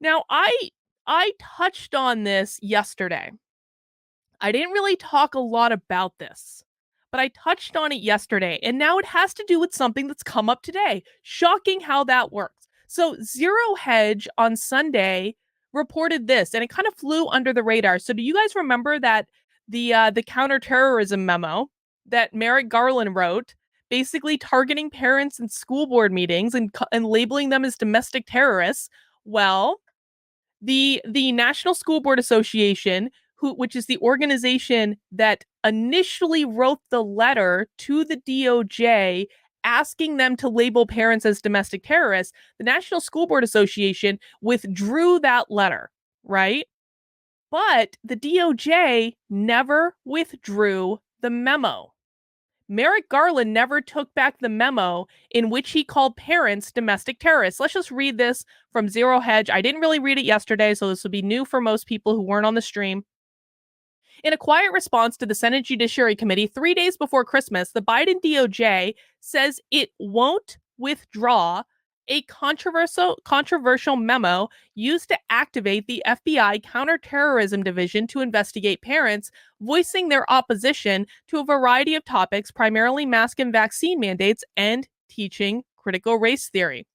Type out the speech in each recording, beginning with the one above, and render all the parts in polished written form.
Now, I touched on this yesterday. I didn't really talk a lot about this, but I touched on it yesterday, and now it has to do with something that's come up today. Shocking how that works. So, Zero Hedge on Sunday reported this, and it kind of flew under the radar. So, do you guys remember that the counterterrorism memo that Merrick Garland wrote, basically targeting parents in school board meetings and labeling them as domestic terrorists? Well, the National School Board Association, which is the organization that initially wrote the letter to the DOJ asking them to label parents as domestic terrorists, the National School Board Association withdrew that letter, right? But the DOJ never withdrew the memo. Merrick Garland never took back the memo in which he called parents domestic terrorists. Let's just read this from Zero Hedge. I didn't really read it yesterday, so this will be new for most people who weren't on the stream. In a quiet response to the Senate Judiciary Committee 3 days before Christmas, the Biden DOJ says it won't withdraw a controversial memo used to activate the FBI Counterterrorism Division to investigate parents, voicing their opposition to a variety of topics, primarily mask and vaccine mandates and teaching critical race theory.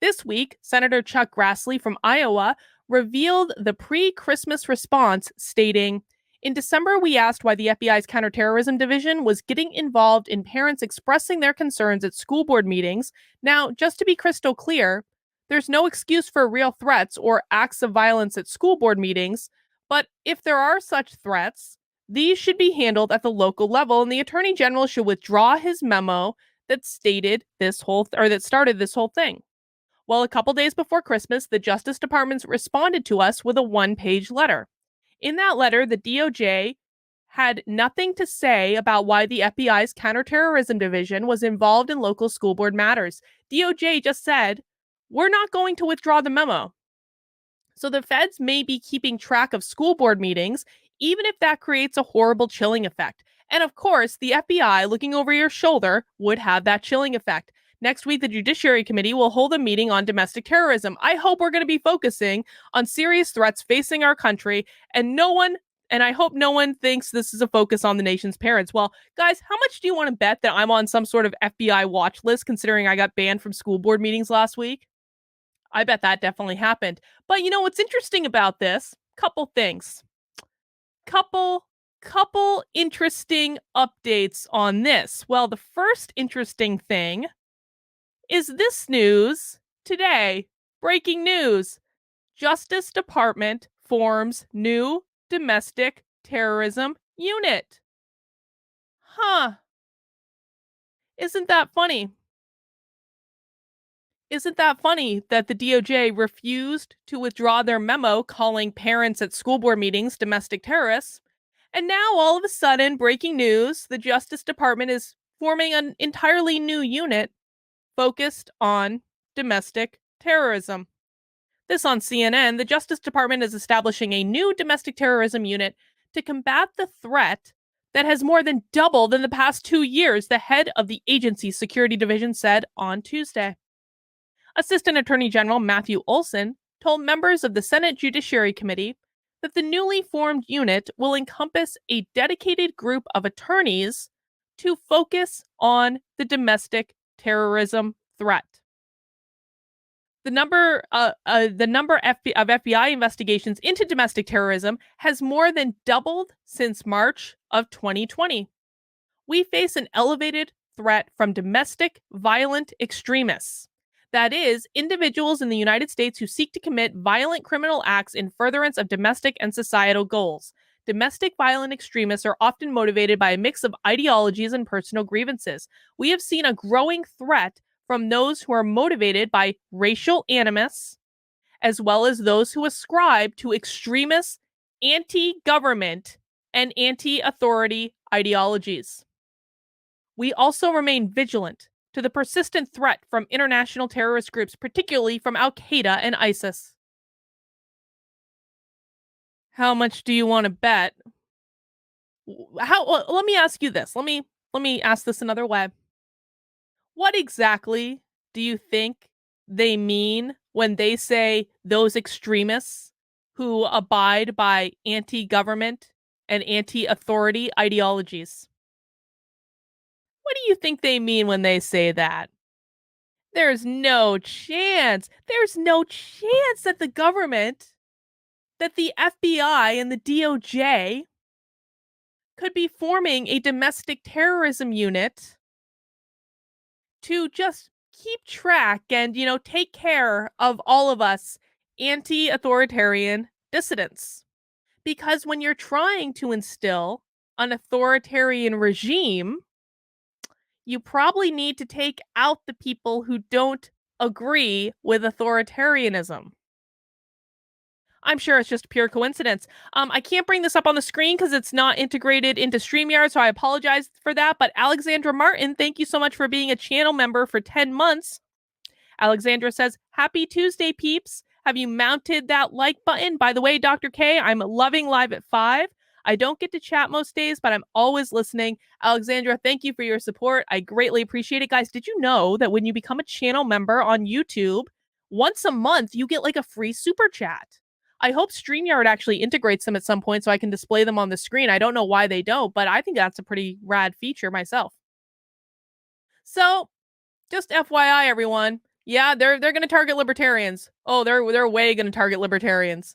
This week, Senator Chuck Grassley from Iowa revealed the pre-Christmas response, stating, "In December, we asked why the FBI's Counterterrorism Division was getting involved in parents expressing their concerns at school board meetings. Now, just to be crystal clear, there's no excuse for real threats or acts of violence at school board meetings, but if there are such threats, these should be handled at the local level, and the Attorney General should withdraw his memo that started this whole thing." Well, a couple days before Christmas, the Justice Department responded to us with a one-page letter. In that letter, the DOJ had nothing to say about why the FBI's Counterterrorism Division was involved in local school board matters. DOJ just said, "We're not going to withdraw the memo." So the feds may be keeping track of school board meetings, even if that creates a horrible chilling effect. And of course, the FBI looking over your shoulder would have that chilling effect. Next week, the Judiciary Committee will hold a meeting on domestic terrorism. I hope we're going to be focusing on serious threats facing our country, and I hope no one thinks this is a focus on the nation's parents. Well, guys, how much do you want to bet that I'm on some sort of FBI watch list, considering I got banned from school board meetings last week? I bet that definitely happened. But you know what's interesting about this? Couple things. Couple interesting updates on this. Well, the first interesting thing is this news today. Breaking news. Justice Department forms new domestic terrorism unit. Huh. Isn't that funny? Isn't that funny that the DOJ refused to withdraw their memo calling parents at school board meetings domestic terrorists? And now, all of a sudden, breaking news, the Justice Department is forming an entirely new unit focused on domestic terrorism. This on CNN, the Justice Department is establishing a new domestic terrorism unit to combat the threat that has more than doubled in the past 2 years, the head of the agency's security division said on Tuesday. Assistant Attorney General Matthew Olson told members of the Senate Judiciary Committee that the newly formed unit will encompass a dedicated group of attorneys to focus on the domestic terrorism threat. The number of FBI investigations into domestic terrorism has more than doubled since March of 2020. We face an elevated threat from domestic violent extremists. That is, individuals in the United States who seek to commit violent criminal acts in furtherance of domestic and societal goals. Domestic violent extremists are often motivated by a mix of ideologies and personal grievances. We have seen a growing threat from those who are motivated by racial animus, as well as those who ascribe to extremist, anti-government, and anti-authority ideologies. We also remain vigilant to the persistent threat from international terrorist groups, particularly from Al-Qaeda and ISIS. How much do you want to bet? Let me ask you this. Let me ask this another way. What exactly do you think they mean when they say those extremists who abide by anti-government and anti-authority ideologies? What do you think they mean when they say that? There's no chance. There's no chance that the government, that the FBI and the DOJ could be forming a domestic terrorism unit to just keep track and, take care of all of us anti-authoritarian dissidents. Because when you're trying to instill an authoritarian regime, you probably need to take out the people who don't agree with authoritarianism. I'm sure it's just pure coincidence. I can't bring this up on the screen because it's not integrated into StreamYard, so I apologize for that. But Alexandra Martin, thank you so much for being a channel member for 10 months. Alexandra says, Happy Tuesday, peeps. Have you mounted that like button? By the way, Dr. K, I'm loving Live at 5. I don't get to chat most days, but I'm always listening. Alexandra, thank you for your support. I greatly appreciate it. Guys, did you know that when you become a channel member on YouTube, once a month, you get like a free super chat? I hope StreamYard actually integrates them at some point so I can display them on the screen. I don't know why they don't, but I think that's a pretty rad feature myself. So, just FYI, everyone. Yeah, they're going to target libertarians. Oh, they're way going to target libertarians.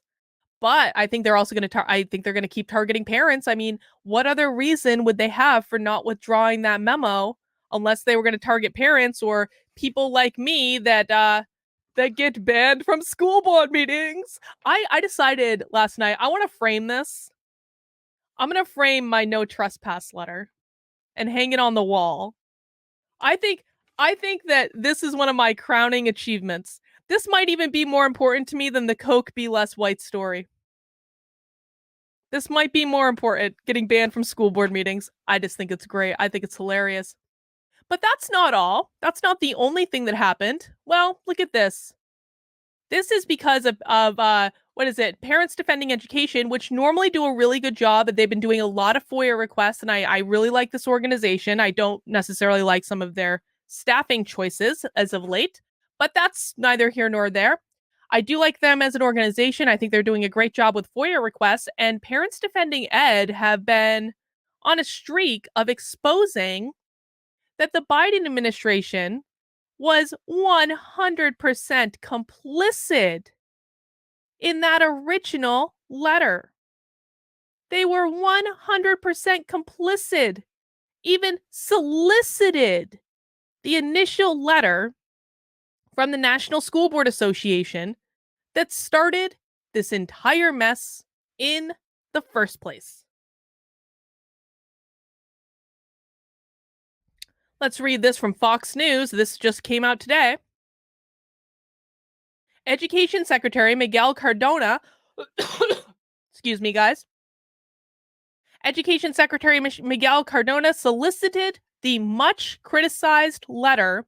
But I think they're also going to I think they're going to keep targeting parents. I mean, what other reason would they have for not withdrawing that memo unless they were going to target parents or people like me that get banned from school board meetings? I decided last night I want to frame this. I'm going to frame my no trespass letter and hang it on the wall. I think that this is one of my crowning achievements. This might even be more important to me than the Coke Be Less White story. This might be more important, getting banned from school board meetings. I just think it's great. I think it's hilarious. But that's not all. That's not the only thing that happened. Well, look at this. This is because of what is it? Parents Defending Education, which normally do a really good job. They've been doing a lot of FOIA requests, and I really like this organization. I don't necessarily like some of their staffing choices as of late, but that's neither here nor there. I do like them as an organization. I think they're doing a great job with FOIA requests, and Parents Defending Ed have been on a streak of exposing that the Biden administration was 100% complicit in that original letter. They were 100% complicit, even solicited the initial letter from the National School Board Association that started this entire mess in the first place. Let's read this from Fox News. This just came out today. Education Secretary Miguel Cardona, excuse me, guys. Education Secretary Miguel Cardona solicited the much criticized letter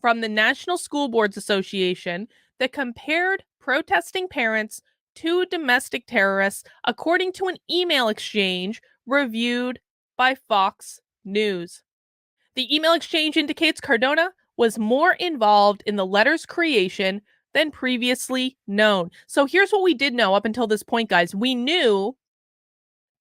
from the National School Boards Association that compared protesting parents to domestic terrorists, according to an email exchange reviewed by Fox News. The email exchange indicates Cardona was more involved in the letter's creation than previously known. So here's what we did know up until this point, guys. We knew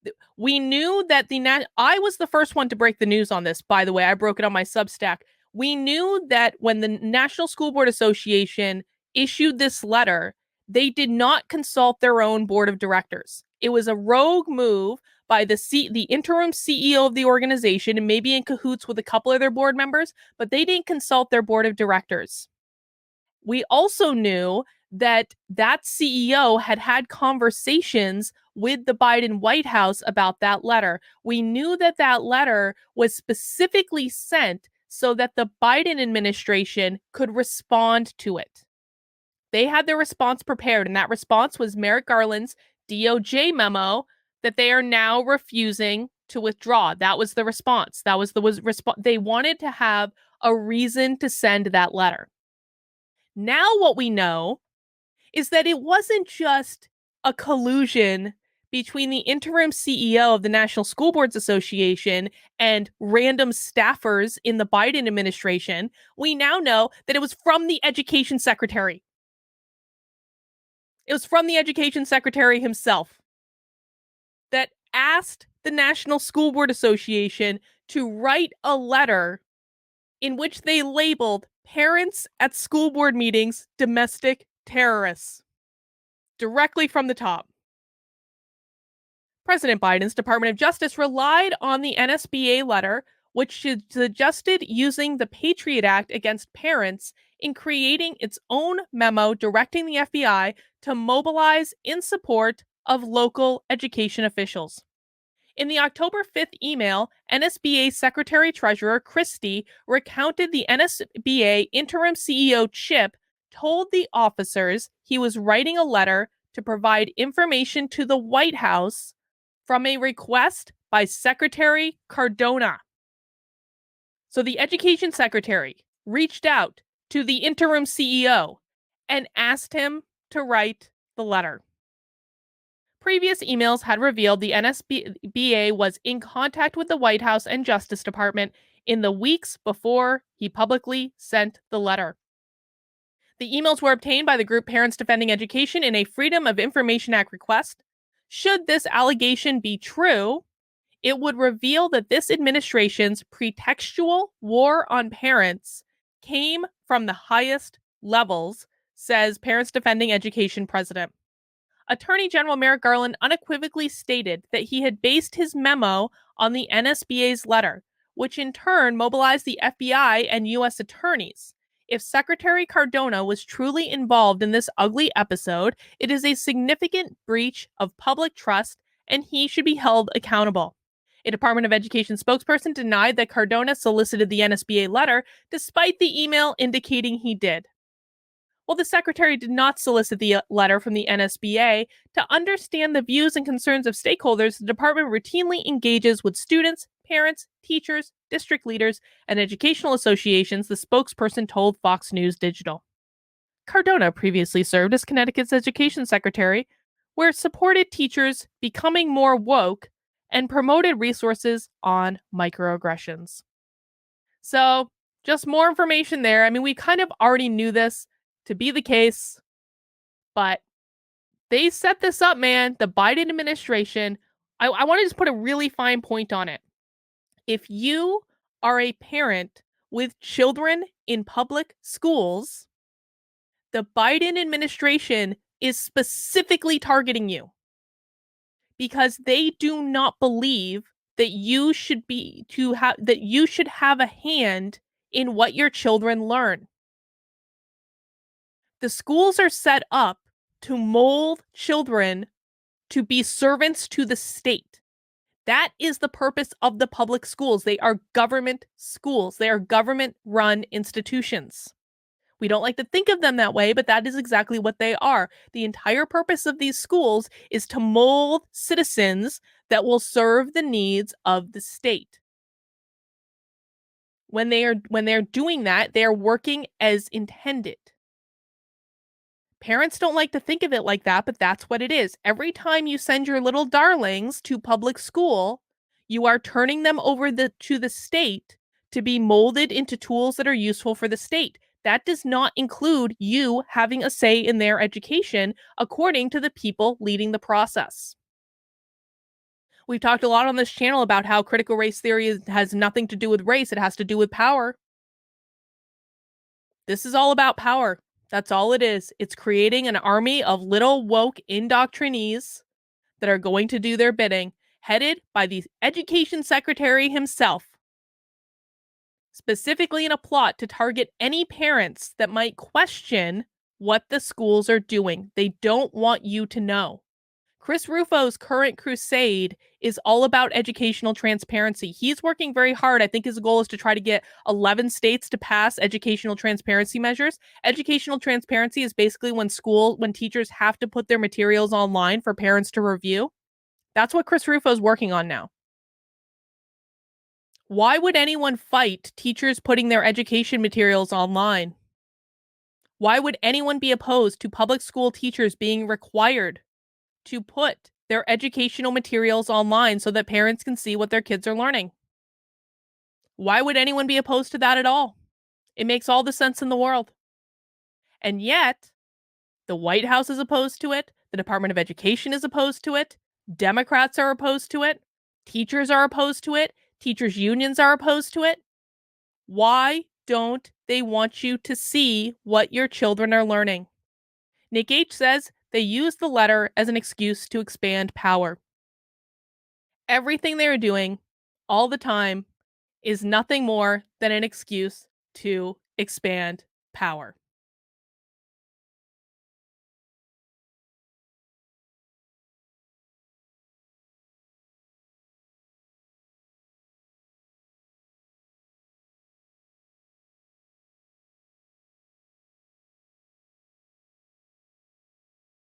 that I was the first one to break the news on this, by the way. I broke it on my Substack. We knew that when the National School Board Association issued this letter, they did not consult their own board of directors. It was a rogue move by the interim CEO of the organization, and maybe in cahoots with a couple of their board members, but they didn't consult their board of directors. We also knew that CEO had conversations with the Biden White House about that letter. We knew that letter was specifically sent so that the Biden administration could respond to it. They had their response prepared, and that response was Merrick Garland's DOJ memo that they are now refusing to withdraw. That was the response. They wanted to have a reason to send that letter. Now what we know is that it wasn't just a collusion between the interim CEO of the National School Boards Association and random staffers in the Biden administration. We now know that it was from the education secretary. It was from the education secretary himself that asked the National School Board Association to write a letter in which they labeled parents at school board meetings domestic terrorists. Directly from the top. President Biden's Department of Justice relied on the NSBA letter, which suggested using the Patriot Act against parents in creating its own memo directing the FBI to mobilize in support of local education officials. In the October 5th email, NSBA Secretary Treasurer Christie recounted the NSBA interim CEO Chip told the officers he was writing a letter to provide information to the White House from a request by Secretary Cardano. So the education secretary reached out to the interim CEO and asked him to write the letter. Previous emails had revealed the NSBA was in contact with the White House and Justice Department in the weeks before he publicly sent the letter. The emails were obtained by the group Parents Defending Education in a Freedom of Information Act request. Should this allegation be true, it would reveal that this administration's pretextual war on parents came from the highest levels, says Parents Defending Education president. Attorney General Merrick Garland unequivocally stated that he had based his memo on the NSBA's letter, which in turn mobilized the FBI and U.S. attorneys. If Secretary Cardano was truly involved in this ugly episode, it is a significant breach of public trust, and he should be held accountable. A Department of Education spokesperson denied that Cardano solicited the NSBA letter, despite the email indicating he did. While the secretary did not solicit the letter from the NSBA, to understand the views and concerns of stakeholders, the department routinely engages with students, parents, teachers, district leaders, and educational associations, the spokesperson told Fox News Digital. Cardano previously served as Connecticut's education secretary, where it supported teachers becoming more woke and promoted resources on microaggressions. So, just more information there. I mean, we kind of already knew this to be the case, but they set this up, man. The Biden administration, I want to just put a really fine point on it. If you are a parent with children in public schools, the Biden administration is specifically targeting you because they do not believe that you should have a hand in what your children learn. The schools are set up to mold children to be servants to the state. That is the purpose of the public schools. They are government schools. They are government-run institutions. We don't like to think of them that way, but that is exactly what they are. The entire purpose of these schools is to mold citizens that will serve the needs of the state. When they're doing that, they are working as intended. Parents don't like to think of it like that, but that's what it is. Every time you send your little darlings to public school, you are turning them over to the state to be molded into tools that are useful for the state. That does not include you having a say in their education, according to the people leading the process. We've talked a lot on this channel about how critical race theory has nothing to do with race. It has to do with power. This is all about power. That's all it is. It's creating an army of little woke indoctrinees that are going to do their bidding, headed by the education secretary himself, specifically in a plot to target any parents that might question what the schools are doing. They don't want you to know. Chris Rufo's current crusade is all about educational transparency. He's working very hard. I think his goal is to try to get 11 states to pass educational transparency measures. Educational transparency is basically when teachers have to put their materials online for parents to review. That's what Chris Rufo's working on now. Why would anyone fight teachers putting their education materials online? Why would anyone be opposed to public school teachers being required to put their educational materials online so that parents can see what their kids are learning? Why would anyone be opposed to that at all? It makes all the sense in the world. And yet, The White House is opposed to it. The Department of Education is opposed to it. Democrats are opposed to it. Teachers are opposed to it. Teachers' unions are opposed to it. Why don't they want you to see what your children are learning? Nick H. says they use the letter as an excuse to expand power. Everything they're doing all the time is nothing more than an excuse to expand power.